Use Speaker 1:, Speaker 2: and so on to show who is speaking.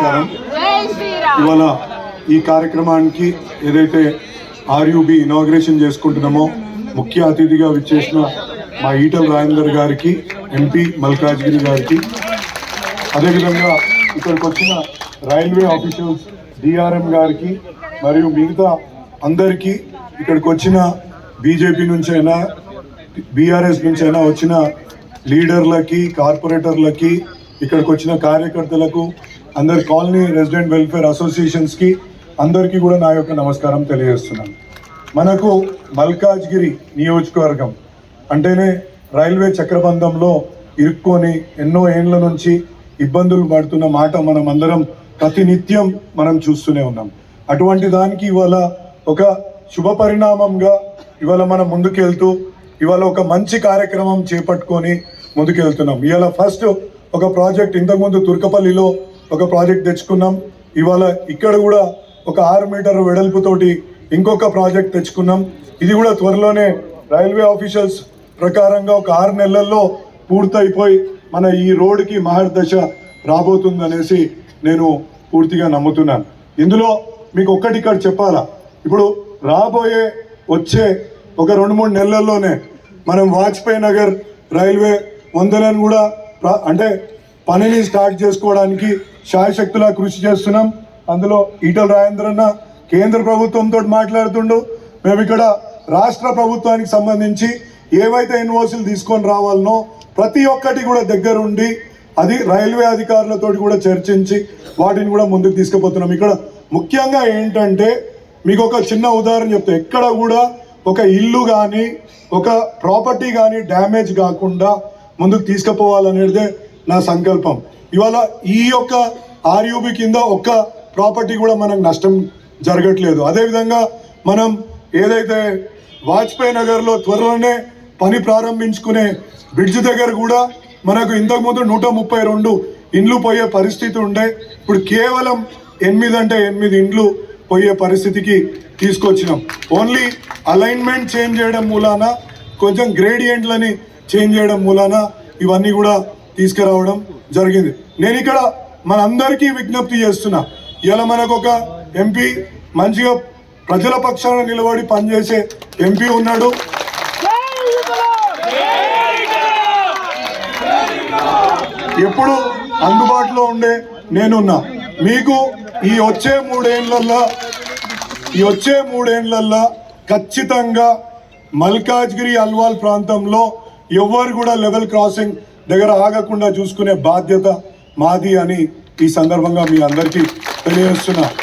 Speaker 1: నమస్కారం. ఇవాళ ఈ కార్యక్రమానికి ఏదైతే ఆర్యూబీ ఇనాగ్రేషన్ చేసుకుంటున్నామో ముఖ్య అతిథిగా విచ్చేసిన మా ఈటల రాజేందర్ గారికి, ఎంపీ మల్కాజ్గిరి గారికి, అదేవిధంగా ఇక్కడికి వచ్చిన రైల్వే ఆఫీషియల్స్ డిఆర్ఎం గారికి మరియు మిగతా అందరికీ, ఇక్కడికి వచ్చిన బీజేపీ నుంచైనా బీఆర్ఎస్ నుంచైనా వచ్చిన లీడర్లకి, కార్పొరేటర్లకి, ఇక్కడికి వచ్చిన కార్యకర్తలకు, అందరి కాలనీ రెసిడెంట్ వెల్ఫేర్ అసోసియేషన్స్కి అందరికీ కూడా నా యొక్క నమస్కారం తెలియజేస్తున్నాను. మనకు మల్కాజ్గిరి నియోజకవర్గం అంటేనే రైల్వే చక్రబంధంలో ఇరుక్కొని ఎన్నో ఏండ్ల నుంచి ఇబ్బందులు పడుతున్న మాట మనం అందరం ప్రతినిత్యం మనం చూస్తూనే ఉన్నాం. అటువంటి దానికి ఇవాళ ఒక శుభ పరిణామంగా ఇవాళ మనం ముందుకెళ్తూ ఇవాళ ఒక మంచి కార్యక్రమం చేపట్టుకొని ముందుకెళ్తున్నాం. ఇవాళ ఫస్ట్ ఒక ప్రాజెక్ట్, ఇంతకుముందు తుర్కపల్లిలో ఒక ప్రాజెక్ట్ తెచ్చుకున్నాం. ఇవాళ ఇక్కడ కూడా ఒక 6 మీటర్ల వెడల్పుతోటి ఇంకొక ప్రాజెక్ట్ తెచ్చుకున్నాం. ఇది కూడా త్వరలోనే రైల్వే ఆఫీషియల్స్ ప్రకారంగా ఒక 6 నెలల్లో పూర్తయిపోయి మన ఈ రోడ్డుకి మహర్దశ రాబోతుందనేసి నేను పూర్తిగా నమ్ముతున్నాను. ఇందులో మీకు ఒక్కటి ఇక్కడ చెప్పాలా, ఇప్పుడు రాబోయే వచ్చే ఒక 2-3 నెలల్లోనే మనం వాజ్పేయి నగర్ రైల్వే వందలను కూడా అంటే పనిని స్టార్ట్ చేసుకోవడానికి శాయశక్తులా కృషి చేస్తున్నాం. అందులో ఈటల రాజేందర్ అన్న కేంద్ర ప్రభుత్వంతో మాట్లాడుతుండు. మేము ఇక్కడ రాష్ట్ర ప్రభుత్వానికి సంబంధించి ఏవైతే ఇన్వాయిస్లు తీసుకొని రావాలనో ప్రతి ఒక్కటి కూడా దగ్గరుండి అది రైల్వే అధికారులతో కూడా చర్చించి వాటిని కూడా ముందుకు తీసుకుపోతున్నాం. ఇక్కడ ముఖ్యంగా ఏంటంటే మీకు ఒక చిన్న ఉదాహరణ చెప్తే, ఎక్కడ కూడా ఒక ఇల్లు కానీ ఒక ప్రాపర్టీ కానీ డ్యామేజ్ కాకుండా ముందుకు తీసుకుపోవాలనేదే నా సంకల్పం. ఇవాళ ఈ యొక్క ఆర్యూబీ కింద ఒక్క ప్రాపర్టీ కూడా మనకు నష్టం జరగట్లేదు. అదేవిధంగా మనం ఏదైతే వాజ్పేయి నగర్లో త్వరలోనే పని ప్రారంభించుకునే బ్రిడ్జ్ దగ్గర కూడా మనకు ఇంతకుముందు 132 ఇండ్లు పోయే పరిస్థితి ఉండే, ఇప్పుడు కేవలం 8 అంటే 8 ఇండ్లు పోయే పరిస్థితికి తీసుకొచ్చినాం. ఓన్లీ అలైన్మెంట్ చేంజ్ చేయడం మూలాన, కొంచెం గ్రేడియంట్లని చేంజ్ చేయడం మూలాన ఇవన్నీ కూడా తీసుకురావడం జరిగింది. నేను ఇక్కడ మనందరికీ విజ్ఞప్తి చేస్తున్నా, ఇలా మనకు ఒక ఎంపీ మంచిగా ప్రజల పక్షాన నిలబడి పనిచేసే ఎంపీ ఉన్నాడు. ఎప్పుడు అందుబాటులో ఉండే నేనున్నా. మీకు ఈ వచ్చే మూడేళ్లల్లో ఖచ్చితంగా మల్కాజ్గిరి అల్వాల్ ప్రాంతంలో ఎవరు కూడా లెవెల్ క్రాసింగ్ దగ్గర ఆగకుండా చూసుకునే బాధ్యత మాది అని ఈ సందర్భంగా మీ అందరికీ తెలియజేస్తున్నా.